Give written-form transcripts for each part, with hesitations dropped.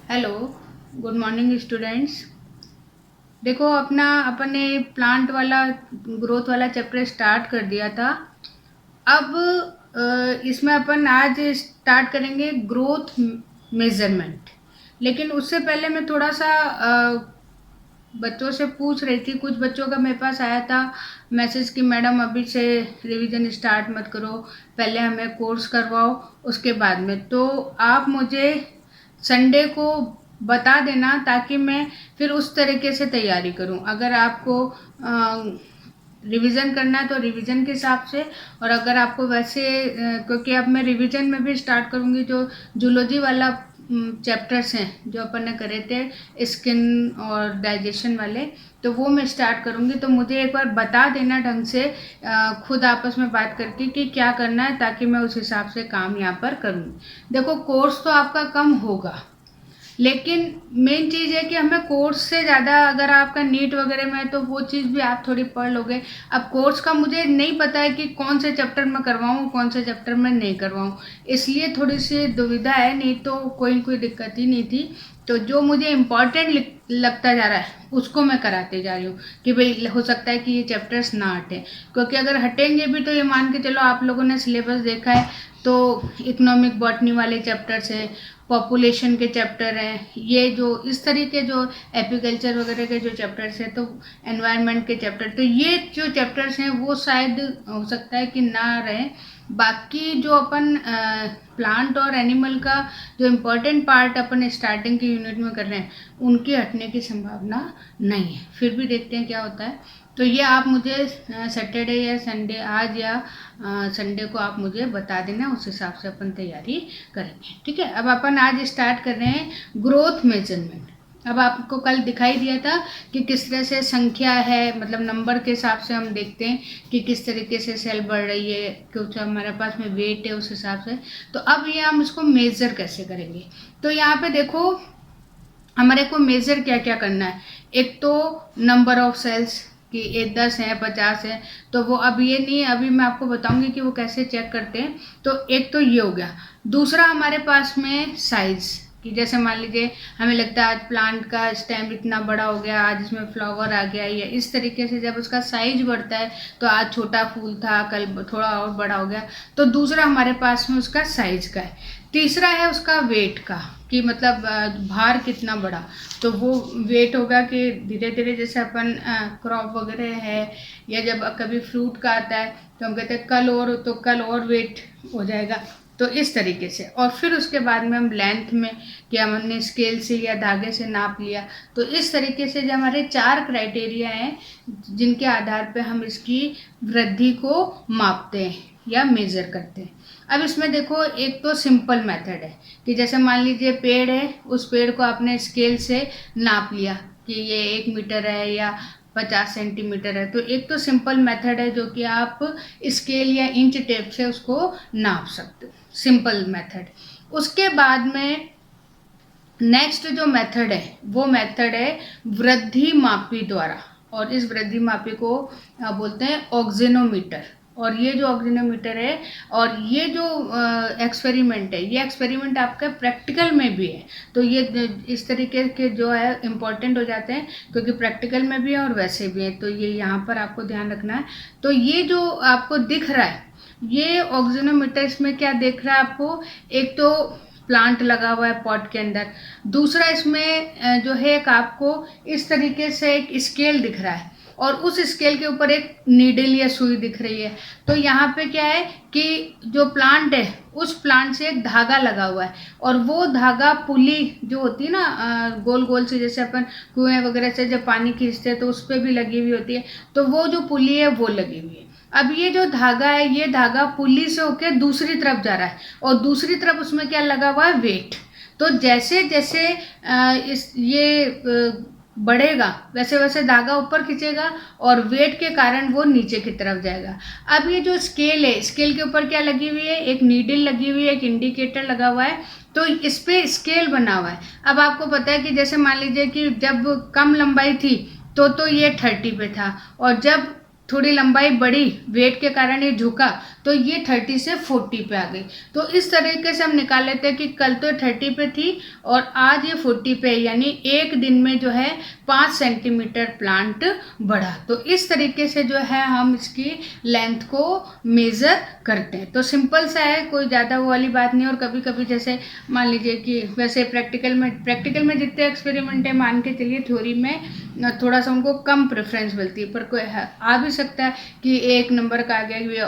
Hello, good morning students. देखो अपन ने plant वाला ग्रोथ वाला चैप्टर स्टार्ट कर दिया था। अब इसमें अपन आज स्टार्ट करेंगे ग्रोथ मेजरमेंट। लेकिन उससे पहले मैं थोड़ा सा बच्चों से पूछ रही थी। कुछ बच्चों का मेरे पास आया था मैसेज कि मैडम अभी से रिवीजन स्टार्ट मत करो, पहले हमें कोर्स करवाओ उसके बाद में। तो आप मुझे संडे को बता देना ताकि मैं फिर उस तरीके से तैयारी करूं। अगर आपको रिवीजन करना है तो रिवीजन के हिसाब से, और अगर आपको वैसे क्योंकि अब मैं रिवीजन में भी स्टार्ट करूंगी जो जूलॉजी वाला चैप्टर्स हैं जो अपन ने करे थे स्किन और डाइजेशन वाले, तो वो मैं स्टार्ट करूंगी। तो मुझे एक बार बता देना ढंग से खुद आपस में बात करके कि क्या करना है ताकि मैं उस हिसाब से काम यहाँ पर करूँ। देखो कोर्स तो आपका कम होगा, लेकिन मेन चीज़ है कि हमें कोर्स से ज़्यादा अगर आपका नीट वगैरह में है तो वो चीज़ भी आप थोड़ी पढ़ लोगे। अब कोर्स का मुझे नहीं पता है कि कौन से चैप्टर में करवाऊँ कौन से चैप्टर में नहीं करवाऊँ, इसलिए थोड़ी सी दुविधा है। नहीं तो कोई दिक्कत ही नहीं थी। तो जो मुझे इम्पॉर्टेंट लगता जा रहा है उसको मैं कराते जा रही हूँ कि भाई हो सकता है कि ये चैप्टर्स ना हटें, क्योंकि अगर हटेंगे भी तो ये मान के चलो आप लोगों ने सिलेबस देखा है तो इकोनॉमिक बॉटनी वाले चैप्टर्स हैं, पॉपुलेशन के चैप्टर हैं, ये जो इस तरीके जो एपीकल्चर वगैरह के जो चैप्टर्स हैं, तो एनवायरनमेंट के चैप्टर, तो ये जो चैप्टर्स हैं वो शायद हो सकता है कि ना रहें। बाकी जो अपन प्लांट और एनिमल का जो इम्पोर्टेंट पार्ट अपन स्टार्टिंग के यूनिट में कर रहे हैं उनके हटने की संभावना नहीं है। फिर भी देखते हैं क्या होता है। तो ये आप मुझे सैटरडे या संडे, आज या संडे को आप मुझे बता देना, उस हिसाब से अपन तैयारी करेंगे। ठीक है, अब अपन आज स्टार्ट कर रहे हैं ग्रोथ मेजरमेंट। अब आपको कल दिखाई दिया था कि किस तरह से संख्या है, मतलब नंबर के हिसाब से हम देखते हैं कि किस तरीके से सेल बढ़ रही है, क्योंकि हमारे पास में वेट है उस हिसाब से। तो अब ये हम इसको मेज़र कैसे करेंगे। तो यहाँ पे देखो हमारे को मेज़र क्या क्या करना है। एक तो नंबर ऑफ सेल्स कि ये 10 है 50 है, तो वो अब ये नहीं है, अभी मैं आपको बताऊंगी कि वो कैसे चेक करते हैं। तो एक तो ये हो गया। दूसरा हमारे पास में साइज, कि जैसे मान लीजिए हमें लगता है आज प्लांट का स्टेम इतना बड़ा हो गया, आज इसमें फ्लावर आ गया, या इस तरीके से जब उसका साइज बढ़ता है तो आज छोटा फूल था कल थोड़ा और बड़ा हो गया, तो दूसरा हमारे पास में उसका साइज का है। तीसरा है उसका वेट का, कि मतलब भार कितना बढ़ा, तो वो वेट होगा कि धीरे धीरे जैसे अपन क्रॉप वगैरह है या जब कभी फ्रूट का आता है तो हम कहते हैं कल और, तो कल और वेट हो जाएगा। तो इस तरीके से, और फिर उसके बाद में हम लेंथ में कि हमने स्केल से या धागे से नाप लिया। तो इस तरीके से जो हमारे 4 क्राइटेरिया हैं जिनके आधार पे हम इसकी वृद्धि को मापते हैं या मेज़र करते हैं। अब इसमें देखो एक तो सिंपल मेथड है कि जैसे मान लीजिए पेड़ है, उस पेड़ को आपने स्केल से नाप लिया कि ये 1 मीटर है या 50 सेंटीमीटर है। तो एक तो सिंपल मेथड है जो कि आप स्केल या इंच टेप से उसको नाप सकते हो, सिंपल मेथड। उसके बाद में नेक्स्ट जो मेथड है वो मेथड है वृद्धि मापी द्वारा, और इस वृद्धि मापी को बोलते हैं ऑक्सिनोमीटर। और ये जो ऑक्सिनोमीटर है और ये जो एक्सपेरिमेंट है, ये एक्सपेरिमेंट आपका प्रैक्टिकल में भी है। तो ये इस तरीके के जो है इम्पोर्टेंट हो जाते हैं क्योंकि प्रैक्टिकल में भी है और वैसे भी है। तो ये यहाँ पर आपको ध्यान रखना है। तो ये जो आपको दिख रहा है ये ऑक्सिनोमीटर, इसमें क्या दिख रहा है आपको, एक तो प्लांट लगा हुआ है पॉट के अंदर, दूसरा इसमें जो है एक आपको इस तरीके से एक स्केल दिख रहा है और उस स्केल के ऊपर एक नीडल या सुई दिख रही है। तो यहाँ पे क्या है कि जो प्लांट है उस प्लांट से एक धागा लगा हुआ है, और वो धागा पुली जो होती है ना गोल गोल से, जैसे अपन कुएं वगैरह से जब पानी खींचते हैं तो उस पर भी लगी हुई होती है, तो वो जो पुली है वो लगी हुई है। अब ये जो धागा है ये धागा पुली से होके दूसरी तरफ जा रहा है, और दूसरी तरफ उसमें क्या लगा हुआ है, वेट। तो जैसे जैसे इस ये बढ़ेगा वैसे वैसे धागा ऊपर खींचेगा और वेट के कारण वो नीचे की तरफ जाएगा। अब ये जो स्केल है, स्केल के ऊपर क्या लगी हुई है, एक नीडल लगी हुई है, एक इंडिकेटर लगा हुआ है, तो इस पे स्केल बना हुआ है। अब आपको पता है कि जैसे मान लीजिए कि जब कम लंबाई थी तो ये 30 पे था, और जब थोड़ी लंबाई बढ़ी, वेट के कारण ये झुका, तो ये 30 से 40 पे आ गई। तो इस तरीके से हम निकाल लेते हैं कि कल तो 30 पे थी और आज ये 40 पे, यानी एक दिन में जो है 5 सेंटीमीटर प्लांट बढ़ा। तो इस तरीके से जो है हम इसकी लेंथ को मेज़र करते हैं। तो सिंपल सा है, कोई ज़्यादा वो वाली बात नहीं। और कभी कभी जैसे मान लीजिए कि वैसे प्रैक्टिकल में जितने एक्सपेरिमेंट है, मान के चलिए थ्योरी में थोड़ा सा उनको कम प्रेफरेंस मिलती है, पर कोई आ भी सकता है कि एक नंबर का आ गया कि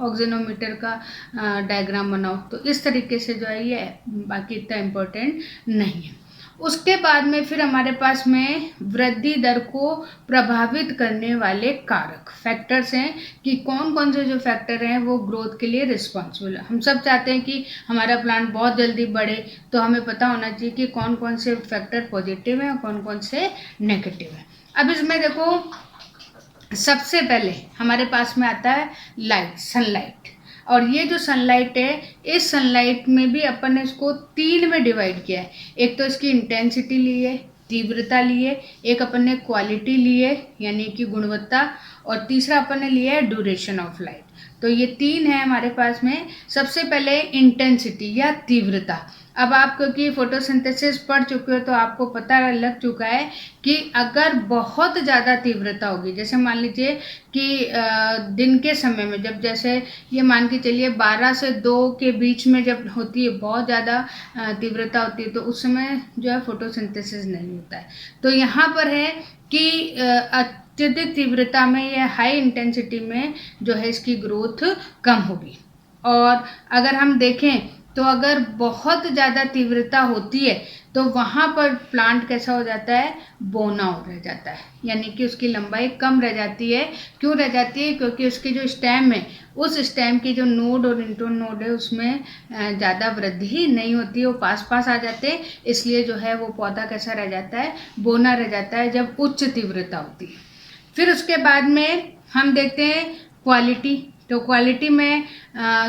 ऑक्सीनोमीटर का डायग्राम बनाओ। तो इस तरीके से जो है ये बाकी इतना इम्पोर्टेंट नहीं है। उसके बाद में फिर हमारे पास में वृद्धि दर को प्रभावित करने वाले कारक फैक्टर्स हैं कि कौन कौन से जो फैक्टर हैं वो ग्रोथ के लिए रिस्पॉन्सिबल है। हम सब चाहते हैं कि हमारा प्लांट बहुत जल्दी बढ़े, तो हमें पता होना चाहिए कि कौन कौन से फैक्टर पॉजिटिव हैं और कौन कौन से नेगेटिव हैं। अब इसमें देखो, सबसे पहले हमारे पास में आता है लाइट, सनलाइट। और ये जो सनलाइट है, इस सनलाइट में भी अपन ने इसको 3 में डिवाइड किया है। एक तो इसकी इंटेंसिटी ली है, तीव्रता ली है, एक अपन ने क्वालिटी ली है यानी कि गुणवत्ता, और तीसरा अपन ने लिया है ड्यूरेशन ऑफ लाइट। तो ये 3 है हमारे पास में। सबसे पहले इंटेंसिटी या तीव्रता। अब आप क्योंकि फोटोसिंथेसिस पढ़ चुके हो तो आपको पता लग चुका है कि अगर बहुत ज़्यादा तीव्रता होगी, जैसे मान लीजिए कि दिन के समय में, जब जैसे ये मान के चलिए 12 से 2 के बीच में जब होती है, बहुत ज़्यादा तीव्रता होती है, तो उस समय जो है फोटोसिंथेसिस नहीं होता है। तो यहाँ पर है कि अत्यधिक तीव्रता में या हाई इंटेंसिटी में जो है इसकी ग्रोथ कम होगी। और अगर हम देखें तो अगर बहुत ज़्यादा तीव्रता होती है तो वहाँ पर प्लांट कैसा हो जाता है, बौना हो रह जाता है, यानी कि उसकी लंबाई कम रह जाती है। क्यों रह जाती है? क्योंकि उसकी जो स्टेम है, उस स्टेम की जो नोड और इंटोन नोड है उसमें ज़्यादा वृद्धि नहीं होती है, वो पास पास आ जाते हैं। इसलिए जो है वो पौधा कैसा रह जाता है, बौना रह जाता है जब उच्च तीव्रता होती है। फिर उसके बाद में हम देखते हैं क्वालिटी। तो क्वालिटी में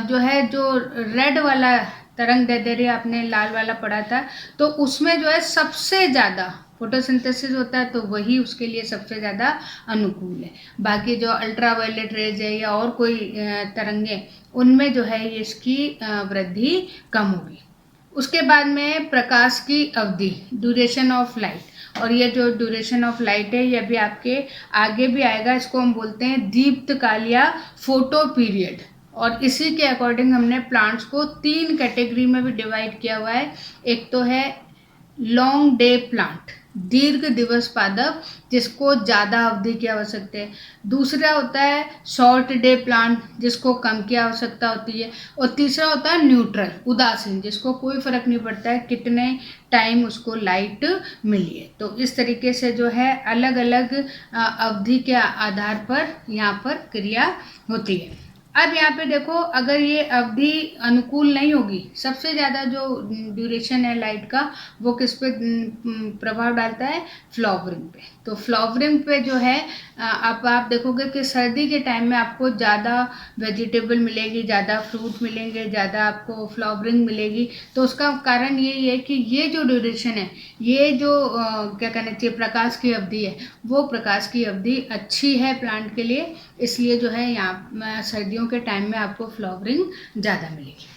जो है, जो रेड वाला तरंग दैर्ध्य आपने लाल वाला पढ़ा था, तो उसमें जो है सबसे ज़्यादा फोटोसिंथेसिस होता है, तो वही उसके लिए सबसे ज़्यादा अनुकूल है। बाकी जो अल्ट्रावायलेट रेज है या और कोई तरंगे, उनमें जो है इसकी वृद्धि कम होगी। उसके बाद में प्रकाश की अवधि, ड्यूरेशन ऑफ लाइट। और ये जो ड्यूरेशन ऑफ लाइट है, ये भी आपके आगे भी आएगा। इसको हम बोलते हैं दीप्तकाल या फोटो पीरियड। और इसी के अकॉर्डिंग हमने प्लांट्स को 3 कैटेगरी में भी डिवाइड किया हुआ है। एक तो है लॉन्ग डे प्लांट, दीर्घ दिवस पादप, जिसको ज़्यादा अवधि की आवश्यकता है। दूसरा होता है शॉर्ट डे प्लांट, जिसको कम की आवश्यकता होती है। और तीसरा होता है न्यूट्रल, उदासीन, जिसको कोई फर्क नहीं पड़ता है कितने टाइम उसको लाइट मिली है। तो इस तरीके से जो है अलग अलग अवधि के आधार पर यहाँ पर क्रिया होती है। अब यहाँ पे देखो, अगर ये अवधि अनुकूल नहीं होगी, सबसे ज़्यादा जो ड्यूरेशन है लाइट का, वो किस पे प्रभाव डालता है, फ्लावरिंग पे। तो फ्लावरिंग पे जो है आप देखोगे कि सर्दी के टाइम में आपको ज़्यादा वेजिटेबल मिलेगी, ज़्यादा फ्रूट मिलेंगे, ज़्यादा आपको फ्लावरिंग मिलेगी। तो उसका कारण यही है कि ये जो ड्यूरेशन है, ये जो क्या कहना चाहिए, प्रकाश की अवधि है, वो प्रकाश की अवधि अच्छी है प्लांट के लिए। इसलिए जो है यहाँ सर्दियों के टाइम में आपको फ्लावरिंग ज़्यादा मिलेगी।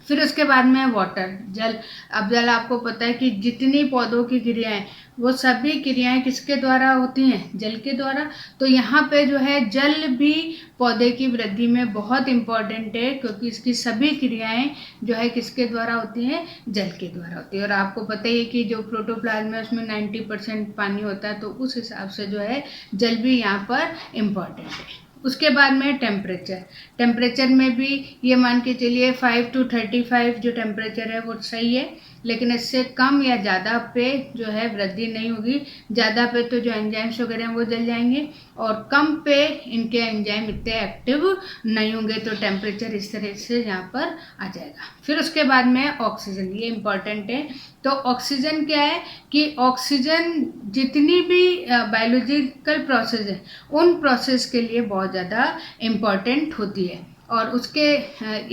फिर उसके बाद में वाटर, जल। अब जल आपको पता है कि जितनी पौधों की क्रियाएं, वो सभी क्रियाएं किसके द्वारा होती हैं, जल के द्वारा। तो यहाँ पे जो है जल भी पौधे की वृद्धि में बहुत इम्पॉर्टेंट है, क्योंकि इसकी सभी क्रियाएं जो है किसके द्वारा होती हैं, जल के द्वारा होती है। और आपको पता ही है कि जो प्रोटोप्लाज्म है उसमें 90% पानी होता है, तो उस हिसाब से जो है जल भी यहाँ पर इम्पॉर्टेंट है। उसके बाद में टेम्परेचर में भी ये मान के चलिए 5 to 35 जो टेम्परेचर है वो सही है, लेकिन इससे कम या ज़्यादा पे जो है वृद्धि नहीं होगी। ज़्यादा पे तो जो एंजाइम्स वगैरह हैं वो जल जाएंगे, और कम पे इनके एंजाइम इतने एक्टिव नहीं होंगे। तो टेम्परेचर इस तरह से यहाँ पर आ जाएगा। फिर उसके बाद में ऑक्सीजन, ये इम्पॉर्टेंट है। तो ऑक्सीजन क्या है कि ऑक्सीजन जितनी भी बायोलॉजिकल प्रोसेस है, उन प्रोसेस के लिए बहुत ज़्यादा इम्पॉर्टेंट होती है। और उसके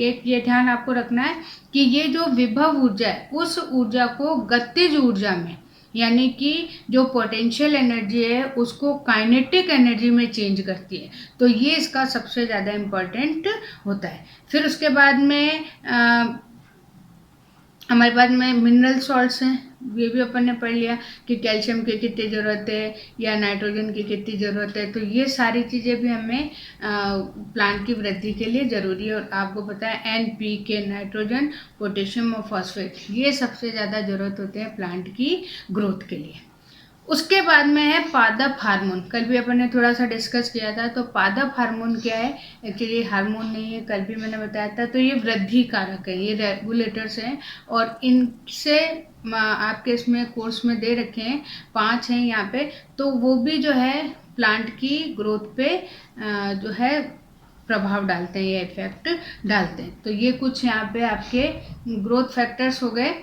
एक ये ध्यान आपको रखना है कि ये जो विभव ऊर्जा है, उस ऊर्जा को गतिज ऊर्जा में यानी कि जो पोटेंशियल एनर्जी है उसको काइनेटिक एनर्जी में चेंज करती है। तो ये इसका सबसे ज़्यादा इम्पॉर्टेंट होता है। फिर उसके बाद में हमारे पास में मिनरल सॉल्ट्स हैं, ये भी अपन ने पढ़ लिया कि कैल्शियम की कितनी ज़रूरत है या नाइट्रोजन की कितनी ज़रूरत है। तो ये सारी चीज़ें भी हमें प्लांट की वृद्धि के लिए ज़रूरी है। और आपको पता है NPK, नाइट्रोजन, पोटेशियम और फॉस्फेट, ये सबसे ज़्यादा ज़रूरत होते हैं प्लांट की ग्रोथ के लिए। उसके बाद में है पादप हार्मोन। कल भी अपन ने थोड़ा सा डिस्कस किया था। तो पादप हार्मोन क्या है? एक्चुअली हार्मोन नहीं है, कल भी मैंने बताया था। तो ये वृद्धि कारक है, ये रेगुलेटर्स हैं और इनसे आपके इसमें कोर्स में दे रखे हैं, 5 हैं यहाँ पे। तो वो भी जो है प्लांट की ग्रोथ पे जो है प्रभाव डालते हैं या इफेक्ट डालते हैं। तो ये कुछ यहाँ पे आपके ग्रोथ फैक्टर्स हो गए।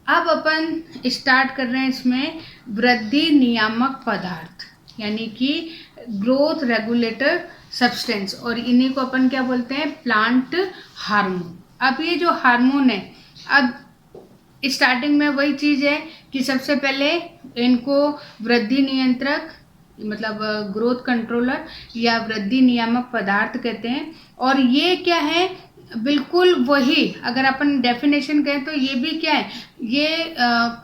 अब अपन स्टार्ट कर रहे हैं इसमें वृद्धि नियामक पदार्थ, यानी कि ग्रोथ रेगुलेटर सब्सटेंस, और इन्हीं को अपन क्या बोलते हैं? Plant hormone. अब ये जो हार्मोन है, अब स्टार्टिंग में वही चीज़ है कि सबसे पहले इनको वृद्धि नियंत्रक, मतलब ग्रोथ कंट्रोलर या वृद्धि नियामक पदार्थ कहते हैं। और ये क्या है? बिल्कुल वही, अगर अपन डेफिनेशन कहें तो ये भी क्या है? ये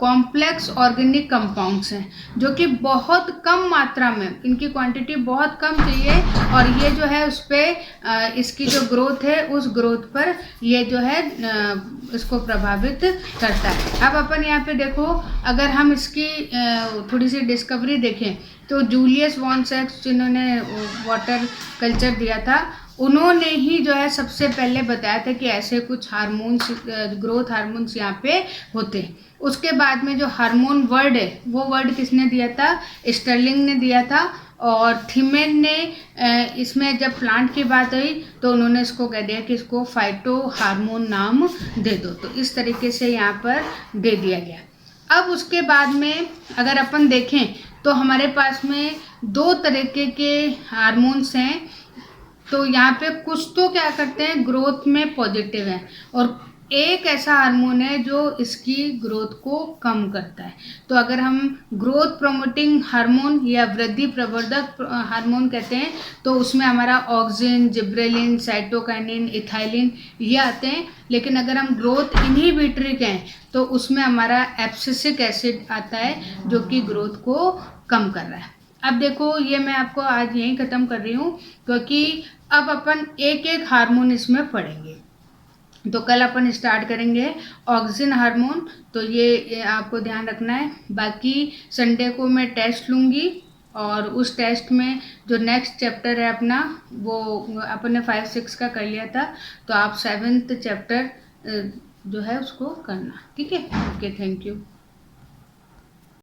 कॉम्प्लेक्स ऑर्गेनिक कंपाउंड्स हैं जो कि बहुत कम मात्रा में, इनकी क्वांटिटी बहुत कम चाहिए और ये जो है उस पर इसकी जो ग्रोथ है उस ग्रोथ पर ये जो है इसको प्रभावित करता है। अब अपन यहाँ पे देखो, अगर हम इसकी थोड़ी सी डिस्कवरी देखें तो जूलियस वॉन सैक्स, जिन्होंने वाटर कल्चर दिया था, उन्होंने ही जो है सबसे पहले बताया था कि ऐसे कुछ हार्मोन्स, ग्रोथ हार्मोन्स यहाँ पे होते हैं। उसके बाद में जो हार्मोन वर्ड है वो वर्ड किसने दिया था? स्टर्लिंग ने दिया था। और थिमेन ने इसमें जब प्लांट की बात आई तो उन्होंने इसको कह दिया कि इसको फाइटो हार्मोन नाम दे दो। तो इस तरीके से यहाँ पर दे दिया गया। अब उसके बाद में अगर अपन देखें तो हमारे पास में 2 तरीके के हार्मोन्स हैं। तो यहाँ पे कुछ तो क्या करते हैं, ग्रोथ में पॉजिटिव है, और एक ऐसा हार्मोन है जो इसकी ग्रोथ को कम करता है। तो अगर हम ग्रोथ प्रोमोटिंग हार्मोन या वृद्धि प्रवर्धक हार्मोन कहते हैं तो उसमें हमारा ऑक्सिन, जिब्रेलिन, साइटोकाइनिन, इथाइलिन ये आते हैं। लेकिन अगर हम ग्रोथ इनहिबिटरी कहें तो उसमें हमारा एब्सिसिक एसिड आता है जो कि ग्रोथ को कम कर रहा है। अब देखो, ये मैं आपको आज यहीं ख़त्म कर रही हूँ क्योंकि अब अपन एक एक हार्मोन इसमें पढ़ेंगे। तो कल अपन स्टार्ट करेंगे ऑक्सिन हार्मोन। तो ये आपको ध्यान रखना है। बाकी संडे को मैं टेस्ट लूँगी और उस टेस्ट में जो नेक्स्ट चैप्टर है अपना, वो अपन ने 5-6 का कर लिया था, तो आप 7th चैप्टर जो है उसको करना। ठीक है? Okay, thank you.